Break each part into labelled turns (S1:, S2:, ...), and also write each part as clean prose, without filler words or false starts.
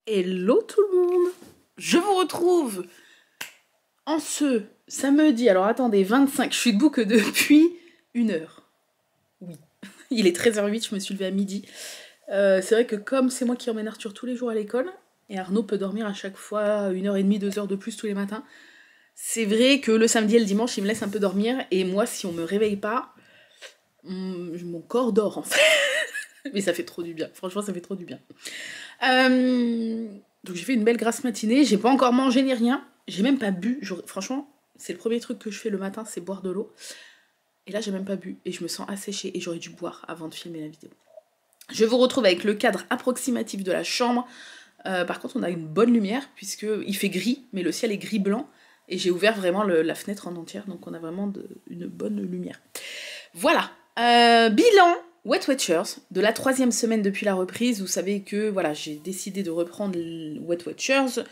S1: Hello tout le monde. Je vous retrouve en ce samedi, alors attendez, 25, je suis debout que depuis 1 heure. Oui, il est 13h08, je me suis levée à midi. C'est vrai que comme c'est moi qui emmène Arthur tous les jours à l'école, et Arnaud peut dormir à chaque fois 1h30, 2 heures de plus tous les matins, c'est vrai que le samedi et le dimanche, il me laisse un peu dormir, et moi, si on me réveille pas, mon corps dort en fait. Mais ça fait trop du bien, franchement ça fait trop du bien. Donc j'ai fait une belle grasse matinée, j'ai pas encore mangé ni rien, j'ai même pas bu, franchement c'est le premier truc que je fais le matin, c'est boire de l'eau. Et là j'ai même pas bu, et je me sens asséchée, et j'aurais dû boire avant de filmer la vidéo. Je vous retrouve avec le cadre approximatif de la chambre. Par contre on a une bonne lumière, puisqu'il fait gris, mais le ciel est gris-blanc, et j'ai ouvert vraiment la fenêtre en entière, donc on a vraiment une bonne lumière. Voilà, bilan Weight Watchers de la 3e semaine depuis la reprise. Vous savez que voilà, j'ai décidé de reprendre Weight Watchers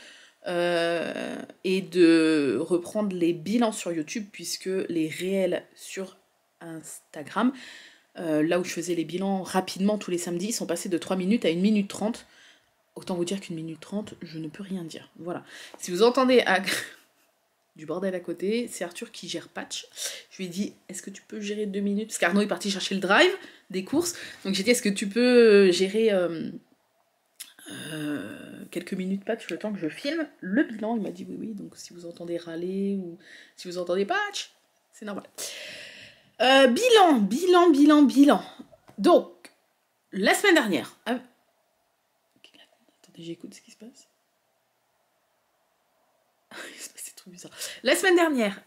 S1: et de reprendre les bilans sur YouTube, puisque les réels sur Instagram, là où je faisais les bilans rapidement tous les samedis, sont passés de 3 minutes à 1 minute 30. Autant vous dire qu'une minute 30, je ne peux rien dire. Voilà. Si vous entendez du bordel à côté, c'est Arthur qui gère Patch. Je lui ai dit, est-ce que tu peux gérer 2 minutes? Parce qu'Arnaud est parti chercher le drive des courses. Donc j'ai dit, est-ce que tu peux gérer quelques minutes Patch le temps que je filme le bilan? Il m'a dit oui, oui. Donc si vous entendez râler ou si vous entendez Patch, c'est normal. Bilan. Donc, la semaine dernière... Attendez, j'écoute ce qui se passe. C'est trop bizarre. La semaine dernière...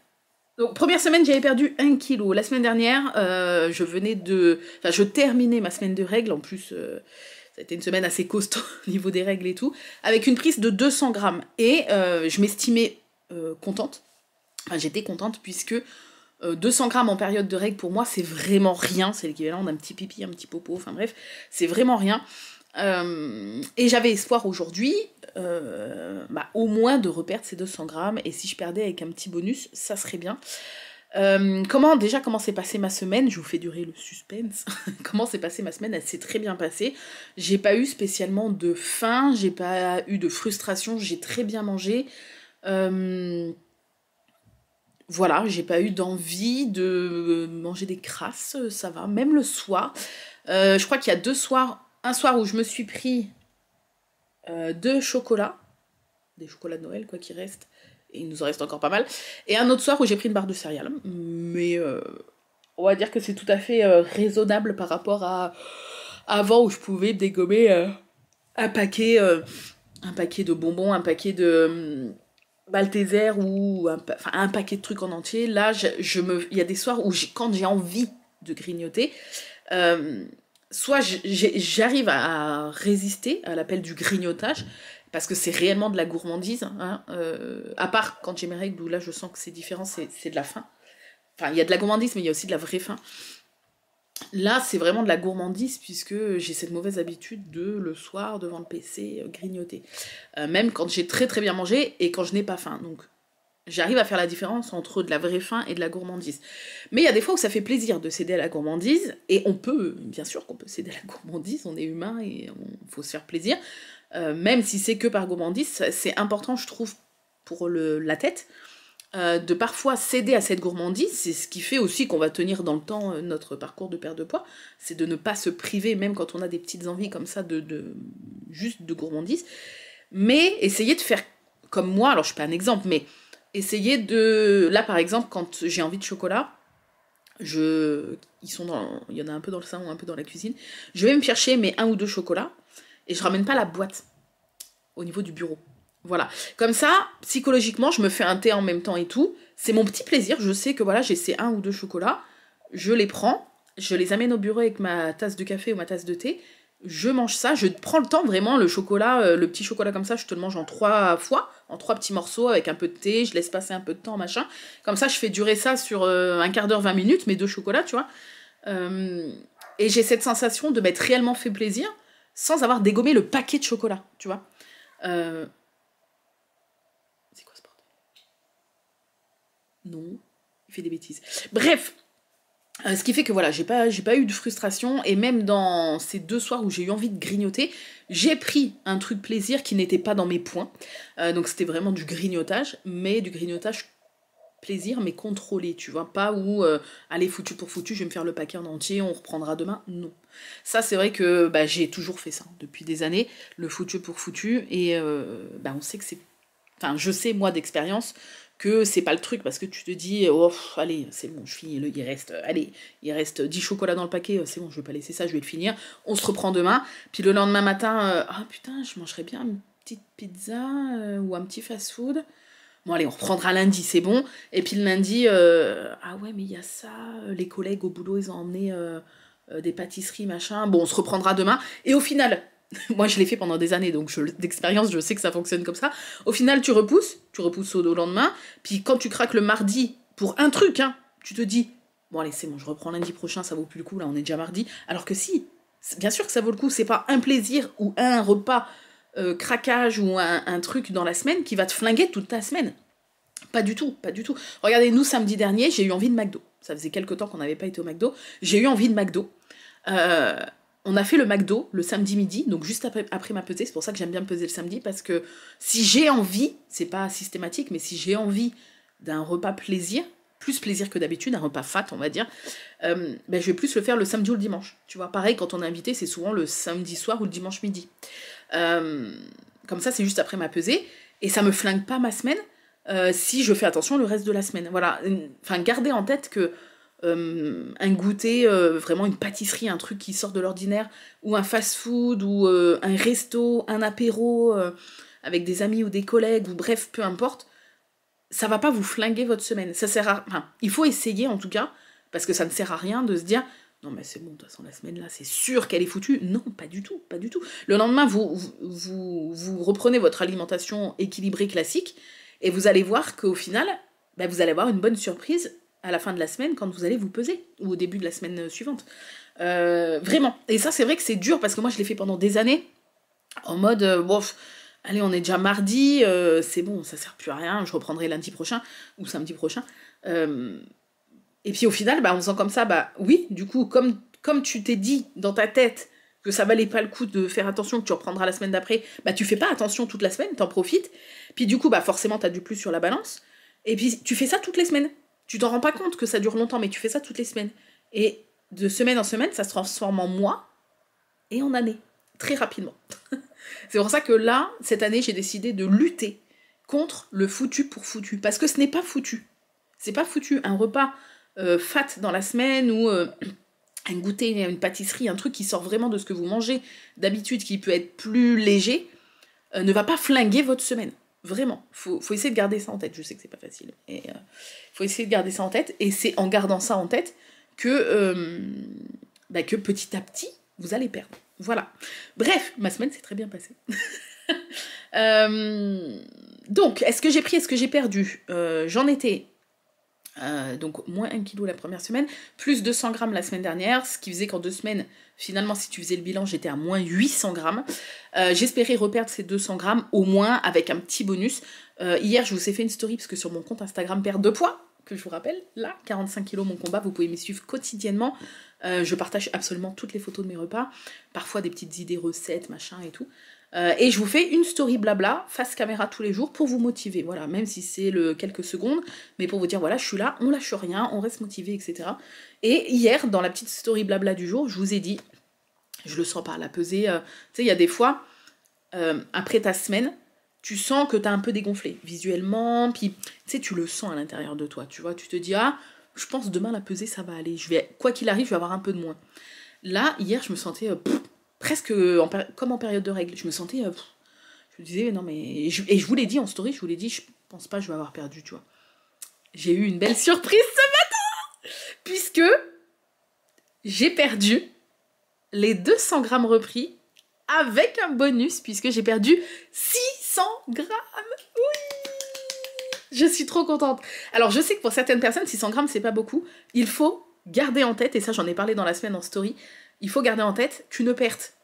S1: Donc, première semaine, j'avais perdu 1 kg. La semaine dernière, je terminais ma semaine de règles. En plus, ça a été une semaine assez costaud au niveau des règles et tout. Avec une prise de 200 grammes. Et je m'estimais contente. Enfin, j'étais contente puisque 200 grammes en période de règles, pour moi, c'est vraiment rien. C'est l'équivalent d'un petit pipi, un petit popo. Enfin bref, c'est vraiment rien. Et j'avais espoir aujourd'hui, au moins de reperdre ces 200 grammes, et si je perdais avec un petit bonus, ça serait bien. Comment s'est passée ma semaine? Je vous fais durer le suspense. Comment s'est passée ma semaine? Elle s'est très bien passée. J'ai pas eu spécialement de faim, j'ai pas eu de frustration, j'ai très bien mangé. Voilà, j'ai pas eu d'envie de manger des crasses, ça va, même le soir. Je crois qu'il y a 2 soirs. Un soir où je me suis pris 2 chocolats, des chocolats de Noël quoi qu'il reste, et il nous en reste encore pas mal, et un autre soir où j'ai pris une barre de céréales, mais on va dire que c'est tout à fait raisonnable par rapport à avant où je pouvais dégommer un paquet de bonbons, un paquet de Malteser ou un paquet de trucs en entier. Là, il y a des soirs où quand j'ai envie de grignoter, soit j'arrive à résister à l'appel du grignotage, parce que c'est réellement de la gourmandise, hein, à part quand j'ai mes règles, où là je sens que c'est différent, c'est de la faim. Enfin, il y a de la gourmandise, mais il y a aussi de la vraie faim. Là, c'est vraiment de la gourmandise, puisque j'ai cette mauvaise habitude de, le soir, devant le PC, grignoter. Même quand j'ai très très bien mangé, et quand je n'ai pas faim. Donc, j'arrive à faire la différence entre de la vraie faim et de la gourmandise. Mais il y a des fois où ça fait plaisir de céder à la gourmandise, et on peut, bien sûr qu'on peut céder à la gourmandise, on est humain et il faut se faire plaisir. Même si c'est que par gourmandise, c'est important, je trouve, pour la tête, de parfois céder à cette gourmandise. C'est ce qui fait aussi qu'on va tenir dans le temps notre parcours de perte de poids, c'est de ne pas se priver, même quand on a des petites envies comme ça, juste de gourmandise, mais essayer de faire comme moi. Alors je suis pas un exemple, mais essayer de... Là par exemple, quand j'ai envie de chocolat, il y en a un peu dans le salon, un peu dans la cuisine, je vais me chercher mes 1 ou 2 chocolats, et je ramène pas la boîte au niveau du bureau. Voilà. Comme ça, psychologiquement, je me fais un thé en même temps et tout. C'est mon petit plaisir. Je sais que voilà, j'ai ces 1 ou 2 chocolats. Je les prends, je les amène au bureau avec ma tasse de café ou ma tasse de thé. Je mange ça, je prends le temps vraiment, le chocolat, le petit chocolat comme ça, je te le mange en 3 fois, en 3 petits morceaux avec un peu de thé, je laisse passer un peu de temps, machin. Comme ça, je fais durer ça sur un quart d'heure, 20 minutes, mes 2 chocolats, tu vois. Et j'ai cette sensation de m'être réellement fait plaisir sans avoir dégommé le paquet de chocolat, tu vois. C'est quoi ce bordel? Non, il fait des bêtises. Bref, Ce qui fait que voilà, j'ai pas eu de frustration, et même dans ces 2 soirs où j'ai eu envie de grignoter, j'ai pris un truc plaisir qui n'était pas dans mes points. Donc c'était vraiment du grignotage, mais du grignotage plaisir, mais contrôlé, tu vois, pas où, allez, foutu pour foutu, je vais me faire le paquet en entier, on reprendra demain, non. Ça, c'est vrai que bah, j'ai toujours fait ça, depuis des années, le foutu pour foutu, et bah, on sait que c'est... Enfin, je sais, moi, d'expérience, que c'est pas le truc, parce que tu te dis, oh, allez, c'est bon, je finis, il reste, allez, il reste 10 chocolats dans le paquet, c'est bon, je vais pas laisser ça, je vais le finir, on se reprend demain, puis le lendemain matin, ah putain, je mangerais bien une petite pizza, ou un petit fast-food. Bon, allez, on reprendra lundi, c'est bon. Et puis le lundi, ah ouais, mais il y a ça, les collègues au boulot, ils ont emmené des pâtisseries, machin. Bon, on se reprendra demain. Et au final, moi je l'ai fait pendant des années, donc d'expérience, je sais que ça fonctionne comme ça. Au final, tu repousses au lendemain. Puis quand tu craques le mardi pour un truc, hein, tu te dis, bon, allez, c'est bon, je reprends lundi prochain, ça vaut plus le coup, là, on est déjà mardi. Alors que si, bien sûr que ça vaut le coup, c'est pas un plaisir ou un repas craquage ou un truc dans la semaine qui va te flinguer toute ta semaine. Pas du tout, pas du tout. Regardez, nous, samedi dernier, j'ai eu envie de McDo. Ça faisait quelques temps qu'on n'avait pas été au McDo. J'ai eu envie de McDo. Euh, on a fait le McDo le samedi midi, donc juste après ma pesée. C'est pour ça que j'aime bien me peser le samedi, parce que si j'ai envie, c'est pas systématique, mais si j'ai envie d'un repas plaisir, plus plaisir que d'habitude, un repas fat, on va dire, ben, je vais plus le faire le samedi ou le dimanche. Tu vois, pareil, quand on est invité, c'est souvent le samedi soir ou le dimanche midi. Euh, Comme ça, c'est juste après ma pesée, et ça me flingue pas ma semaine. Si je fais attention le reste de la semaine. Voilà, enfin, gardez en tête que un goûter, vraiment une pâtisserie, un truc qui sort de l'ordinaire, ou un fast-food, ou un resto, un apéro, avec des amis ou des collègues, ou bref, peu importe, ça va pas vous flinguer votre semaine. Ça sert à... Enfin, il faut essayer en tout cas, parce que ça ne sert à rien de se dire, non mais c'est bon, de toute façon la semaine là, c'est sûr qu'elle est foutue. Non, pas du tout, pas du tout. Le lendemain, vous reprenez votre alimentation équilibrée classique, et vous allez voir qu'au final, bah, vous allez avoir une bonne surprise à la fin de la semaine quand vous allez vous peser, ou au début de la semaine suivante. Vraiment. Et ça, c'est vrai que c'est dur, parce que moi, je l'ai fait pendant des années, en mode, bof, allez, on est déjà mardi, c'est bon, ça sert plus à rien, je reprendrai lundi prochain, ou samedi prochain. Et puis au final, bah, en faisant comme ça, bah oui, du coup, comme tu t'es dit dans ta tête que ça valait pas le coup de faire attention, que tu reprendras la semaine d'après, bah tu fais pas attention toute la semaine, t'en profites, puis du coup, bah forcément, t'as du plus sur la balance, et puis tu fais ça toutes les semaines. Tu t'en rends pas compte que ça dure longtemps, mais tu fais ça toutes les semaines. Et de semaine en semaine, ça se transforme en mois et en année, très rapidement. C'est pour ça que là, cette année, j'ai décidé de lutter contre le foutu pour foutu, parce que ce n'est pas foutu. C'est pas foutu. Un repas fat dans la semaine, ou un goûter, une pâtisserie, un truc qui sort vraiment de ce que vous mangez d'habitude, qui peut être plus léger, ne va pas flinguer votre semaine. Vraiment. Faut essayer de garder ça en tête. Je sais que c'est pas facile. Et faut essayer de garder ça en tête. Et c'est en gardant ça en tête que, que petit à petit, vous allez perdre. Voilà. Bref, ma semaine s'est très bien passée. Donc, est-ce que j'ai pris, est-ce que j'ai perdu? J'en étais... donc moins 1 kg la première semaine, plus 200 grammes la semaine dernière, ce qui faisait qu'en 2 semaines, finalement, si tu faisais le bilan, j'étais à moins 800 grammes. J'espérais reperdre ces 200 grammes, au moins, avec un petit bonus. Hier, je vous ai fait une story, parce que sur mon compte Instagram perte de poids, que je vous rappelle, là, 45 kg mon combat, vous pouvez m'y suivre quotidiennement. Je partage absolument toutes les photos de mes repas, parfois des petites idées recettes, machin et tout. Et je vous fais une story blabla, face caméra tous les jours, pour vous motiver, voilà, même si c'est quelques secondes, mais pour vous dire, voilà, je suis là, on lâche rien, on reste motivé, etc. Et hier, dans la petite story blabla du jour, je vous ai dit, je le sens par la pesée, tu sais, il y a des fois, après ta semaine, tu sens que t'as un peu dégonflé, visuellement, puis, tu sais, tu le sens à l'intérieur de toi, tu vois, tu te dis, ah, je pense demain la pesée, ça va aller, quoi qu'il arrive, je vais avoir un peu de moins. Là, hier, je me sentais... presque comme en période de règles. Je me sentais... je me disais, non mais... Et je vous l'ai dit en story, je vous l'ai dit, je pense pas que je vais avoir perdu, tu vois. J'ai eu une belle surprise ce matin, puisque j'ai perdu les 200 grammes repris avec un bonus, puisque j'ai perdu 600 grammes. Oui, je suis trop contente. Alors, je sais que pour certaines personnes, 600 grammes, c'est pas beaucoup. Il faut garder en tête, et ça, j'en ai parlé dans la semaine en story, il faut garder en tête qu'une perte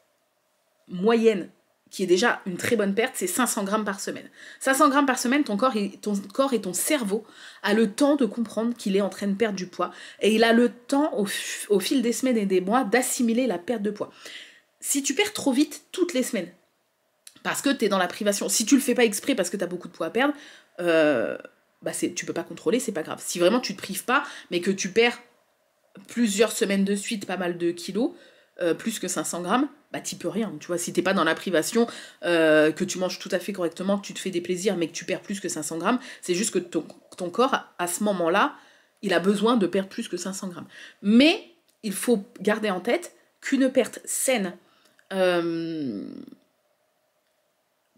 S1: moyenne qui est déjà une très bonne perte, c'est 500 grammes par semaine. 500 grammes par semaine, ton corps et ton cerveau a le temps de comprendre qu'il est en train de perdre du poids. Et il a le temps, au fil des semaines et des mois, d'assimiler la perte de poids. Si tu perds trop vite toutes les semaines, parce que tu es dans la privation, si tu le fais pas exprès parce que tu as beaucoup de poids à perdre, tu peux pas contrôler, c'est pas grave. Si vraiment tu te prives pas, mais que tu perds plusieurs semaines de suite pas mal de kilos, plus que 500 grammes, t'y peux rien. Tu vois, si t'es pas dans la privation, que tu manges tout à fait correctement, que tu te fais des plaisirs, mais que tu perds plus que 500 grammes, c'est juste que ton corps, à ce moment-là, il a besoin de perdre plus que 500 grammes. Mais il faut garder en tête qu'une perte saine,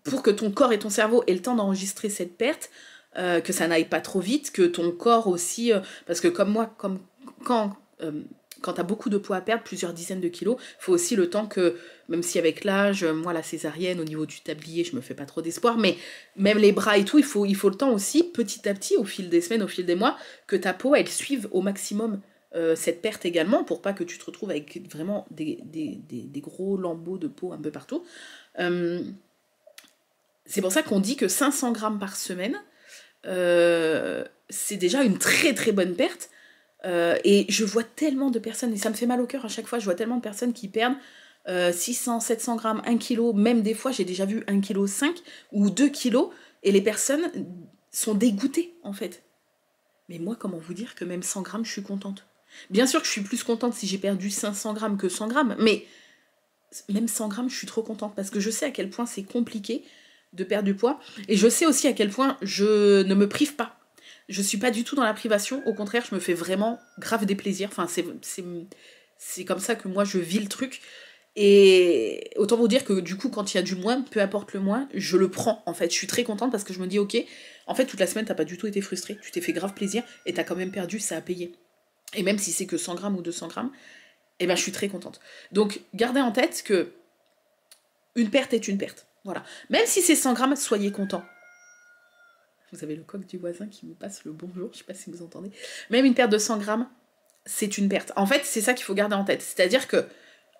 S1: pour que ton corps et ton cerveau aient le temps d'enregistrer cette perte, que ça n'aille pas trop vite, que ton corps aussi... parce que comme moi, quand tu as beaucoup de poids à perdre, plusieurs dizaines de kilos, il faut aussi le temps que, même si avec l'âge, moi la césarienne, au niveau du tablier, je me fais pas trop d'espoir, mais même les bras et tout, il faut le temps aussi, petit à petit, au fil des semaines, au fil des mois, que ta peau, elle suive au maximum cette perte également, pour pas que tu te retrouves avec vraiment des gros lambeaux de peau un peu partout. C'est pour ça qu'on dit que 500 grammes par semaine, c'est déjà une très très bonne perte. Et je vois tellement de personnes, et ça me fait mal au cœur à chaque fois, je vois tellement de personnes qui perdent 600, 700 grammes, 1 kg, même des fois j'ai déjà vu 1,5 kg ou 2 kg, et les personnes sont dégoûtées en fait. Mais moi, comment vous dire que même 100 grammes, je suis contente. Bien sûr que je suis plus contente si j'ai perdu 500 grammes que 100 grammes, mais même 100 grammes, je suis trop contente, parce que je sais à quel point c'est compliqué de perdre du poids, et je sais aussi à quel point je ne me prive pas. Je suis pas du tout dans la privation, au contraire, je me fais vraiment grave des plaisirs. Enfin, c'est comme ça que moi je vis le truc. Et autant vous dire que du coup, quand il y a du moins, peu importe le moins, je le prends en fait. Je suis très contente parce que je me dis, ok, en fait, toute la semaine, t'as pas du tout été frustrée, tu t'es fait grave plaisir et t'as quand même perdu, ça a payé. Et même si c'est que 100 grammes ou 200 grammes, je suis très contente. Donc, gardez en tête que une perte est une perte. Voilà. Même si c'est 100 grammes, soyez contents. Vous avez le coq du voisin qui me passe le bonjour, je sais pas si vous entendez. Même une perte de 100 grammes, c'est une perte. En fait, c'est ça qu'il faut garder en tête. C'est-à-dire que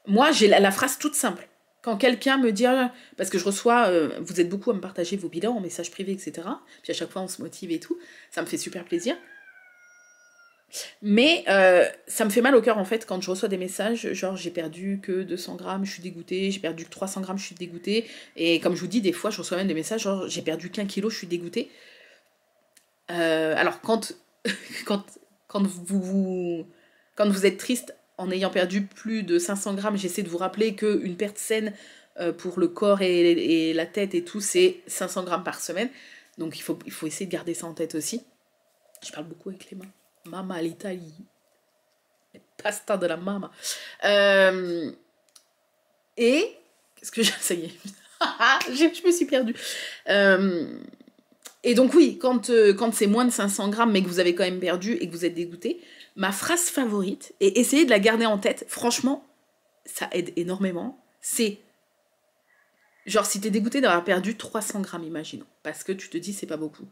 S1: moi, j'ai la phrase toute simple. Quand quelqu'un me dit, parce que je reçois, vous êtes beaucoup à me partager vos bilans en message privé, etc. Puis à chaque fois, on se motive et tout. Ça me fait super plaisir. Mais ça me fait mal au cœur en fait quand je reçois des messages genre j'ai perdu que 200 grammes, je suis dégoûtée, j'ai perdu que 300 grammes, je suis dégoûtée. Et comme je vous dis, des fois, je reçois même des messages genre j'ai perdu qu'1 kilo, je suis dégoûtée. Alors quand vous êtes triste en ayant perdu plus de 500 grammes, j'essaie de vous rappeler qu'une perte saine pour le corps et la tête et tout, c'est 500 grammes par semaine. Donc il faut essayer de garder ça en tête aussi. Je parle beaucoup avec les mains. Mama l'Italie. Pasta de la mama. Et qu'est-ce que j'ai... Ça y est. Je me suis perdue. Et donc oui, quand c'est moins de 500 grammes, mais que vous avez quand même perdu et que vous êtes dégoûté, ma phrase favorite, et essayez de la garder en tête, franchement, ça aide énormément, c'est, genre si t'es dégoûté d'avoir perdu 300 grammes, imaginons, parce que tu te dis c'est pas beaucoup.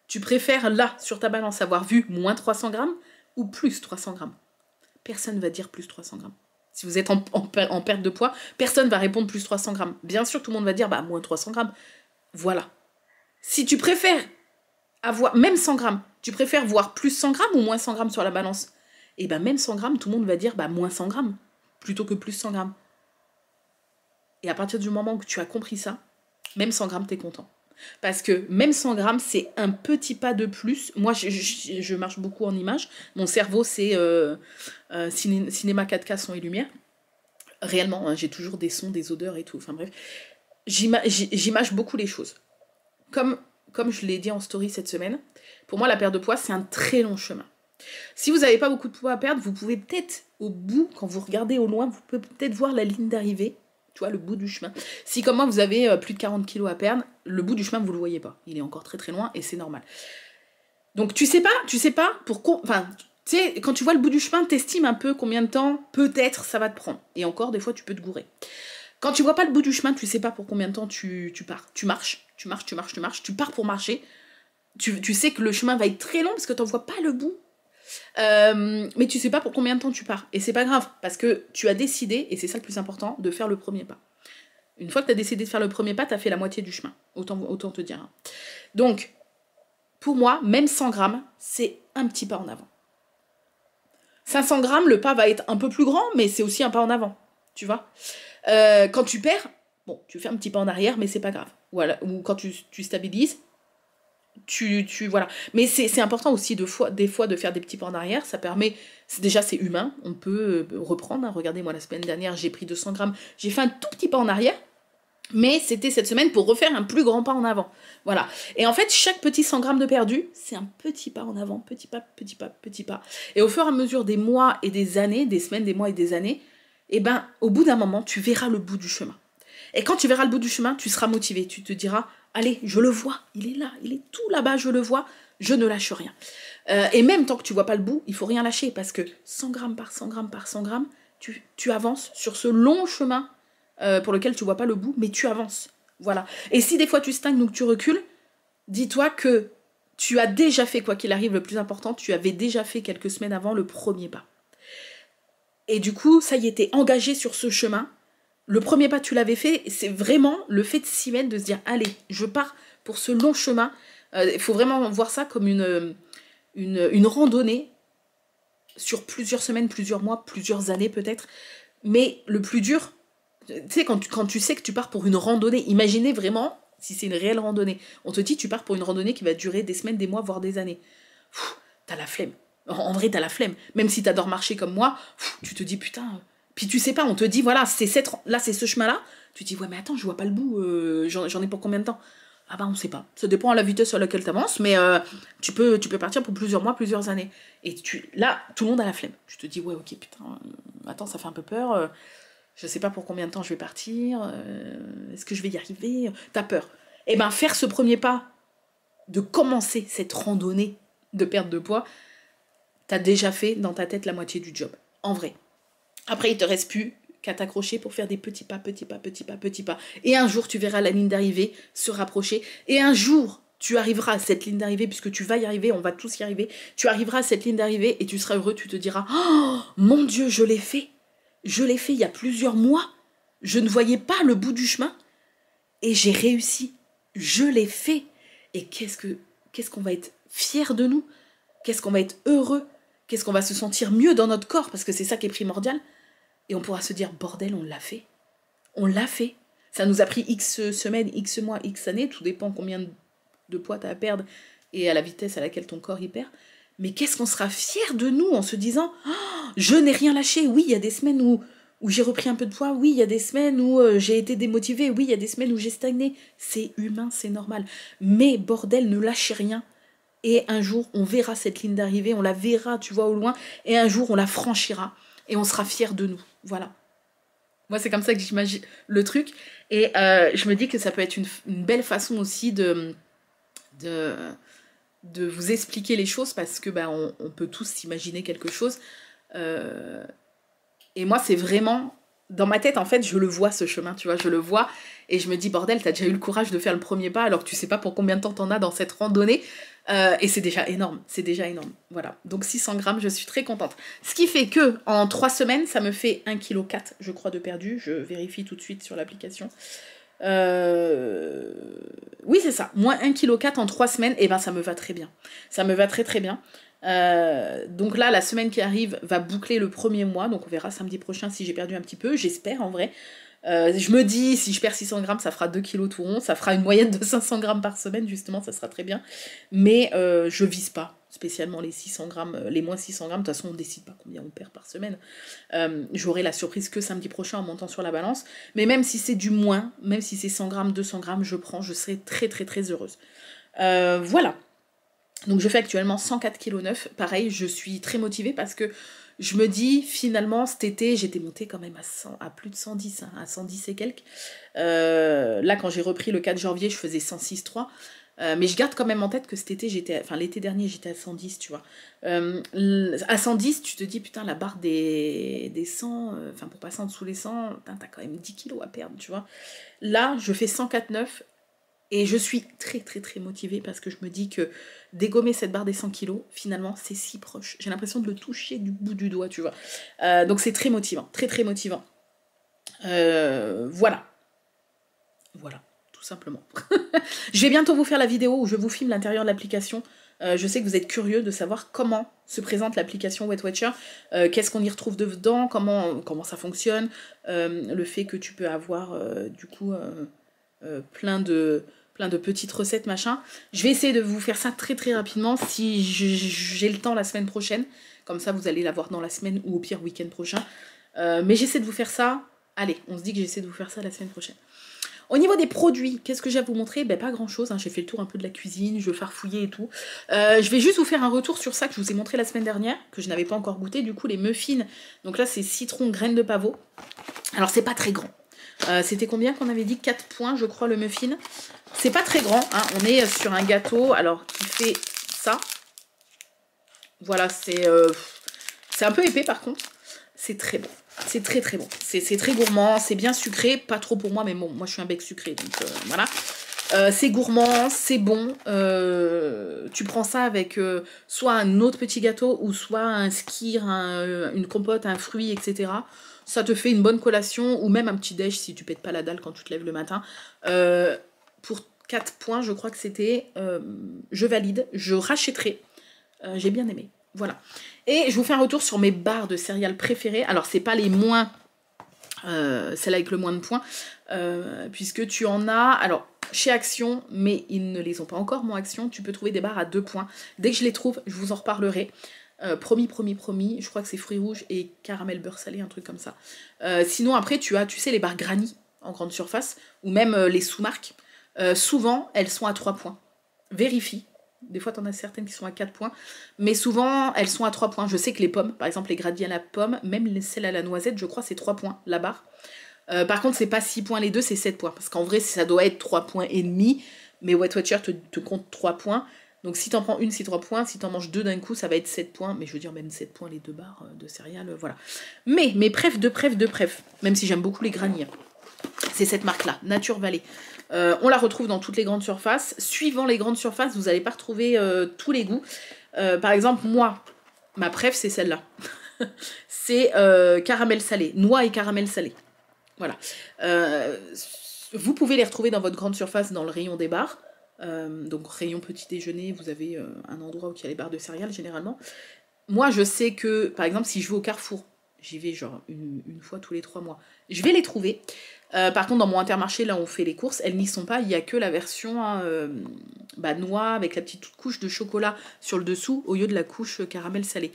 S1: Tu préfères là, sur ta balance, avoir vu moins 300 grammes ou plus 300 grammes? Personne va dire plus 300 grammes. Si vous êtes en perte de poids, personne va répondre plus 300 grammes. Bien sûr, tout le monde va dire moins 300 grammes. Voilà. Si tu préfères avoir, même 100 grammes, tu préfères voir plus 100 grammes ou moins 100 grammes sur la balance? Et même 100 grammes, tout le monde va dire moins 100 grammes, plutôt que plus 100 grammes. Et à partir du moment que tu as compris ça, même 100 grammes, t'es content. Parce que même 100 grammes, c'est un petit pas de plus. Moi, je marche beaucoup en images. Mon cerveau, c'est cinéma 4K, son et lumière. Réellement, hein, j'ai toujours des sons, des odeurs et tout. Enfin bref, j'image beaucoup les choses. Comme je l'ai dit en story cette semaine, pour moi, la perte de poids, c'est un très long chemin. Si vous n'avez pas beaucoup de poids à perdre, vous pouvez peut-être, au bout, quand vous regardez au loin, vous pouvez peut-être voir la ligne d'arrivée. Tu vois, le bout du chemin. Si, comme moi, vous avez plus de 40 kilos à perdre, le bout du chemin, vous ne le voyez pas. Il est encore très très loin et c'est normal. Donc, tu sais pas enfin, tu sais, quand tu vois le bout du chemin, t'estimes un peu combien de temps, peut-être, ça va te prendre. Et encore, des fois, tu peux te gourer. Quand tu vois pas le bout du chemin, tu sais pas pour combien de temps tu pars. Tu marches, tu pars pour marcher. Tu sais que le chemin va être très long parce que t'en vois pas le bout. Mais tu sais pas pour combien de temps tu pars. Et c'est pas grave, parce que tu as décidé, et c'est ça le plus important, de faire le premier pas. Une fois que tu as décidé de faire le premier pas, tu as fait la moitié du chemin. Autant te dire. Donc, pour moi, même 100 grammes, c'est un petit pas en avant. 500 grammes, le pas va être un peu plus grand, mais c'est aussi un pas en avant. Tu vois, quand tu perds, bon, tu fais un petit pas en arrière, mais c'est pas grave. Voilà. Ou quand tu stabilises, voilà. Mais c'est important aussi des fois de faire des petits pas en arrière. Ça permet, déjà c'est humain, on peut reprendre. Hein. Regardez, moi la semaine dernière, j'ai pris 200 grammes, j'ai fait un tout petit pas en arrière. Mais c'était cette semaine pour refaire un plus grand pas en avant. Voilà. Et en fait, chaque petit 100 grammes de perdu, c'est un petit pas en avant, petit pas, petit pas, petit pas. Et au fur et à mesure des mois et des années, des semaines, des mois et des années, eh ben, au bout d'un moment, tu verras le bout du chemin. Et quand tu verras le bout du chemin, tu seras motivé. Tu te diras, allez, je le vois, il est là, il est tout là-bas, je le vois, je ne lâche rien. Et même tant que tu vois pas le bout, il faut rien lâcher parce que 100 grammes par 100 grammes par 100 grammes, tu avances sur ce long chemin pour lequel tu vois pas le bout, mais tu avances. Voilà. Et si des fois tu stagnes ou que tu recules, dis-toi que tu as déjà fait, quoi qu'il arrive, le plus important, tu avais déjà fait quelques semaines avant le premier pas. Et du coup, ça y est, t'es engagé sur ce chemin. Le premier pas, tu l'avais fait. C'est vraiment le fait de s'y mettre, de se dire, allez, je pars pour ce long chemin. Il faut vraiment voir ça comme une randonnée sur plusieurs semaines, plusieurs mois, plusieurs années peut-être. Mais le plus dur, tu sais, quand tu sais que tu pars pour une randonnée, imaginez vraiment si c'est une réelle randonnée. On te dit tu pars pour une randonnée qui va durer des semaines, des mois, voire des années. T'as la flemme. En vrai, t'as la flemme. Même si t'adores marcher comme moi, tu te dis putain. Puis tu sais pas, on te dit voilà, c'est ce chemin-là. Tu te dis ouais, mais attends, je vois pas le bout. J'en ai pour combien de temps? Ah bah on sait pas. Ça dépend à la vitesse à laquelle t'avances, mais tu peux partir pour plusieurs mois, plusieurs années. Et là, tout le monde a la flemme. Tu te dis ouais, ok, putain, attends, ça fait un peu peur. Je sais pas pour combien de temps je vais partir, est-ce que je vais y arriver? T'as peur. Eh ben, faire ce premier pas, de commencer cette randonnée de perte de poids, t'as déjà fait dans ta tête la moitié du job. En vrai. Après, il te reste plus qu'à t'accrocher pour faire des petits pas, petits pas, petits pas, petits pas. Et un jour, tu verras la ligne d'arrivée se rapprocher. Et un jour, tu arriveras à cette ligne d'arrivée, puisque tu vas y arriver, on va tous y arriver. Tu arriveras à cette ligne d'arrivée et tu seras heureux, tu te diras « Oh, mon Dieu, je l'ai fait !» Je l'ai fait il y a plusieurs mois. Je ne voyais pas le bout du chemin. Et j'ai réussi. Je l'ai fait. Et qu'est-ce qu'on va être fiers de nous? Qu'est-ce qu'on va être heureux? Qu'est-ce qu'on va se sentir mieux dans notre corps? Parce que c'est ça qui est primordial. Et on pourra se dire, bordel, on l'a fait. On l'a fait. Ça nous a pris X semaines, X mois, X années. Tout dépend combien de poids tu as à perdre et à la vitesse à laquelle ton corps y perd. Mais qu'est-ce qu'on sera fiers de nous en se disant oh, je n'ai rien lâché. Oui, il y a des semaines où j'ai repris un peu de poids. Oui, il y a des semaines où j'ai été démotivée. Oui, il y a des semaines où j'ai stagné. C'est humain, c'est normal. Mais bordel, ne lâchez rien. Et un jour, on verra cette ligne d'arrivée. On la verra, tu vois, au loin. Et un jour, on la franchira. Et on sera fiers de nous. Voilà. Moi, c'est comme ça que j'imagine le truc. Et je me dis que ça peut être une belle façon aussi de vous expliquer les choses parce que on peut tous s'imaginer quelque chose. Et moi, c'est vraiment... Dans ma tête, en fait, je le vois, ce chemin, tu vois, je le vois. Et je me dis, bordel, t'as déjà eu le courage de faire le premier pas alors que tu sais pas pour combien de temps t'en as dans cette randonnée. Et c'est déjà énorme, Voilà. Donc 600 grammes, je suis très contente. Ce qui fait que en 3 semaines, ça me fait 1,4 kg, je crois, de perdu. Je vérifie tout de suite sur l'application. Oui, c'est ça. Moins 1,4 kg en 3 semaines, et ben ça me va très bien. Ça me va très très bien. Donc là, la semaine qui arrive va boucler le premier mois. Donc on verra samedi prochain si j'ai perdu un petit peu. J'espère en vrai. Je me dis, si je perds 600 grammes, ça fera 2 kilos tout rond. Ça fera une moyenne de 500 grammes par semaine, justement, ça sera très bien. Mais je vise pas spécialement les 600 grammes, les moins 600 grammes. De toute façon, on ne décide pas combien on perd par semaine. J'aurai la surprise que samedi prochain en montant sur la balance. Mais même si c'est du moins, même si c'est 100 grammes, 200 grammes, je prends, je serai très très très heureuse. Voilà. Donc je fais actuellement 104,9 kg. Pareil, je suis très motivée parce que je me dis, finalement, cet été, j'étais montée quand même à plus de 110, hein, à 110 et quelques. Là, quand j'ai repris le 4 janvier, je faisais 106,3. Mais je garde quand même en tête que cet été, l'été dernier, j'étais à 110, tu vois. À 110, tu te dis, putain, la barre des 100, pour passer en dessous les 100, putain, t'as quand même 10 kilos à perdre, tu vois. Là, je fais 104,9 et je suis très, très, très motivée parce que je me dis que dégommer cette barre des 100 kilos, finalement, c'est si proche. J'ai l'impression de le toucher du bout du doigt, tu vois. Donc c'est très motivant, très, très motivant. Voilà. Voilà, tout simplement. Je vais bientôt vous faire la vidéo où je vous filme l'intérieur de l'application. Je sais que vous êtes curieux de savoir comment se présente l'application Weight Watcher, qu'est-ce qu'on y retrouve dedans, comment ça fonctionne, le fait que tu peux avoir du coup plein de petites recettes, machin. Je vais essayer de vous faire ça très très rapidement si j'ai le temps la semaine prochaine. Comme ça, vous allez la voir dans la semaine ou au pire week-end prochain. Mais j'essaie de vous faire ça. Allez, on se dit que j'essaie de vous faire ça la semaine prochaine. Au niveau des produits, qu'est-ce que j'ai à vous montrer? Ben, pas grand chose, hein. J'ai fait le tour un peu de la cuisine, je farfouillais et tout. Je vais juste vous faire un retour sur ça que je vous ai montré la semaine dernière, que je n'avais pas encore goûté. Du coup, les muffins, donc là c'est citron, graines de pavot. Alors c'est pas très grand. C'était combien qu'on avait dit? 4 points, je crois, le muffin. C'est pas très grand, hein. On est sur un gâteau, alors qui fait ça. Voilà, c'est un peu épais par contre. C'est très bon. C'est très très bon. C'est très gourmand, c'est bien sucré. Pas trop pour moi, mais bon, moi je suis un bec sucré, donc voilà. C'est gourmand, c'est bon. Tu prends ça avec soit un autre petit gâteau, ou soit un skyr, une compote, un fruit, etc. Ça te fait une bonne collation, ou même un petit déj si tu pètes pas la dalle quand tu te lèves le matin. Pour 4 points, je crois que c'était... je valide, je rachèterai. J'ai bien aimé. Voilà. Et je vous fais un retour sur mes barres de céréales préférées. Alors, c'est pas les moins... celle avec le moins de points. Puisque tu en as... Alors, chez Action, mais ils ne les ont pas encore, mon Action, tu peux trouver des barres à 2 points. Dès que je les trouve, je vous en reparlerai. Promis. Je crois que c'est fruits rouges et caramel beurre salé, un truc comme ça. Sinon, après, tu as, tu sais, les barres Granny en grande surface, ou même les sous-marques. Souvent, elles sont à 3 points. Vérifie. Des fois, tu en as certaines qui sont à 4 points. Mais souvent, elles sont à 3 points. Je sais que les pommes, par exemple, les Grady à la pomme, même celles à la noisette, je crois, c'est 3 points, la barre. Par contre, c'est pas 6 points les deux, c'est 7 points. Parce qu'en vrai, ça doit être 3 points et demi. Mais Weight Watcher te compte 3 points. Donc si t'en prends une, c'est 3 points. Si t'en manges deux d'un coup, ça va être 7 points. Mais je veux dire, même 7 points les deux barres de céréales, voilà. Mais bref, même si j'aime beaucoup les Granny, c'est cette marque-là, Nature Valley. On la retrouve dans toutes les grandes surfaces. Suivant les grandes surfaces, vous n'allez pas retrouver tous les goûts. Par exemple, moi, ma préf, c'est celle-là. C'est caramel salé, noix et caramel salé. Voilà. Vous pouvez les retrouver dans votre grande surface dans le rayon des bars. Donc rayon petit déjeuner, vous avez un endroit où il y a les barres de céréales généralement. Moi, je sais que, par exemple, si je vais au Carrefour, j'y vais genre une fois tous les 3 mois, je vais les trouver. Par contre, dans mon Intermarché, là où on fait les courses, elles n'y sont pas. Il n'y a que la version noix avec la petite couche de chocolat sur le dessous au lieu de la couche caramel salé.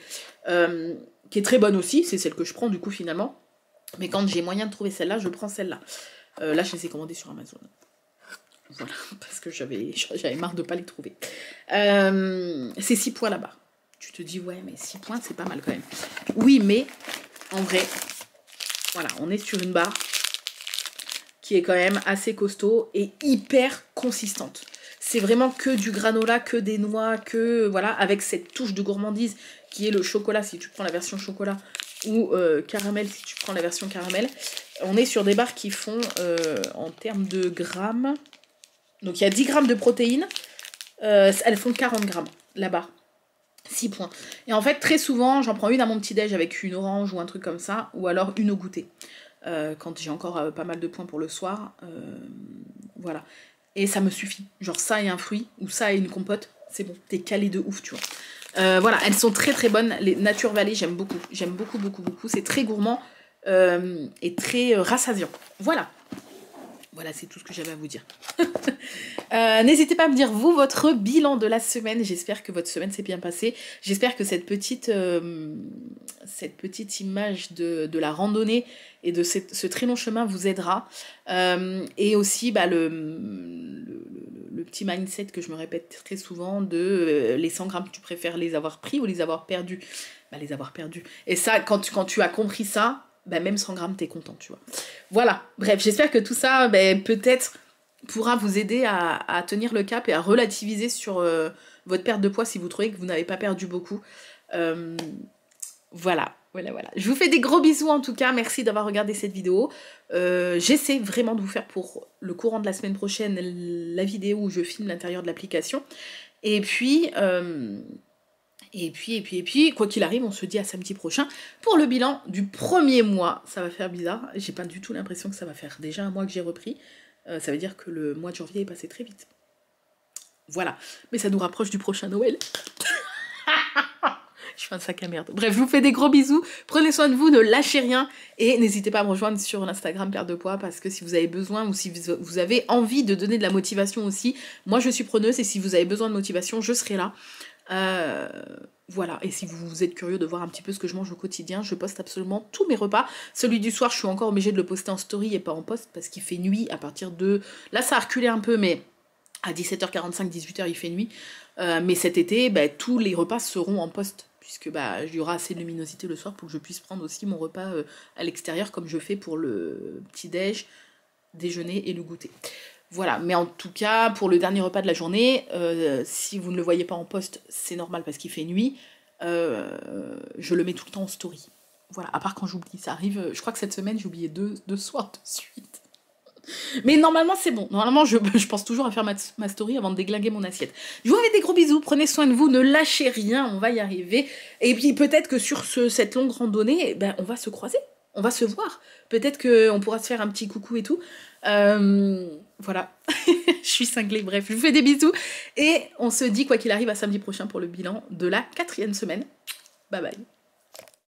S1: Qui est très bonne aussi, c'est celle que je prends du coup finalement. Mais quand j'ai moyen de trouver celle-là, je prends celle-là. Là, je les ai commandées sur Amazon. Voilà, parce que j'avais marre de ne pas les trouver. C'est 6 points là-bas. Tu te dis, ouais, mais 6 points, c'est pas mal quand même. Oui, mais en vrai, voilà, on est sur une barre qui est quand même assez costaud et hyper consistante. C'est vraiment que du granola, que des noix, que voilà, avec cette touche de gourmandise qui est le chocolat si tu prends la version chocolat ou caramel si tu prends la version caramel. On est sur des barres qui font en termes de grammes. Donc il y a 10 grammes de protéines, elles font 40 grammes la barre. 6 points. Et en fait, très souvent, j'en prends une à mon petit-déj avec une orange ou un truc comme ça, ou alors une au goûter. Quand j'ai encore pas mal de points pour le soir. Voilà. Et ça me suffit. Genre ça et un fruit, ou ça et une compote, c'est bon. T'es calé de ouf, tu vois. Voilà, elles sont très très bonnes. Les Nature Valley, j'aime beaucoup. J'aime beaucoup, beaucoup, beaucoup. C'est très gourmand et très rassasiant. Voilà. Voilà, c'est tout ce que j'avais à vous dire. N'hésitez pas à me dire, vous, votre bilan de la semaine. J'espère que votre semaine s'est bien passée. J'espère que cette petite image de la randonnée et de ce très long chemin vous aidera. Et aussi, le petit mindset que je me répète très souvent de les 100 grammes, tu préfères les avoir pris ou les avoir perdus? Les avoir perdus. Et ça, quand tu as compris ça, même 100 grammes, t'es content, tu vois. Voilà, bref, j'espère que tout ça, peut-être pourra vous aider à tenir le cap et à relativiser sur votre perte de poids si vous trouvez que vous n'avez pas perdu beaucoup. Voilà. Je vous fais des gros bisous en tout cas, merci d'avoir regardé cette vidéo. J'essaie vraiment de vous faire pour le courant de la semaine prochaine la vidéo où je filme l'intérieur de l'application. Et puis, quoi qu'il arrive, on se dit à samedi prochain pour le bilan du premier mois. Ça va faire bizarre, j'ai pas du tout l'impression que ça va faire déjà un mois que j'ai repris. Ça veut dire que le mois de janvier est passé très vite. Voilà. Mais ça nous rapproche du prochain Noël. Je fais un sac à merde. Bref, je vous fais des gros bisous. Prenez soin de vous, ne lâchez rien. Et n'hésitez pas à me rejoindre sur l'Instagram Perte de Poids, parce que si vous avez besoin ou si vous avez envie de donner de la motivation aussi, moi je suis preneuse, et si vous avez besoin de motivation, je serai là. Voilà, et si vous êtes curieux de voir un petit peu ce que je mange au quotidien, je poste absolument tous mes repas. Celui du soir, je suis encore obligée de le poster en story et pas en post, parce qu'il fait nuit à partir de... Là, ça a reculé un peu, mais à 17h45, 18h, il fait nuit. Mais cet été, bah, tous les repas seront en post, puisque bah, il y aura assez de luminosité le soir pour que je puisse prendre aussi mon repas à l'extérieur, comme je fais pour le petit-déj, déjeuner et le goûter. Voilà, mais en tout cas, pour le dernier repas de la journée, si vous ne le voyez pas en post, c'est normal parce qu'il fait nuit, je le mets tout le temps en story. Voilà, à part quand j'oublie, ça arrive, je crois que cette semaine, j'ai oublié deux soirs de suite. Mais normalement, c'est bon. Normalement, je pense toujours à faire ma story avant de déglinguer mon assiette. Je vous fais des gros bisous, prenez soin de vous, ne lâchez rien, on va y arriver. Et puis peut-être que sur cette longue randonnée, ben, on va se croiser, on va se voir. Peut-être qu'on pourra se faire un petit coucou et tout. Voilà, je suis cinglée, bref, je vous fais des bisous. Et on se dit, quoi qu'il arrive, à samedi prochain pour le bilan de la 4e semaine. Bye bye.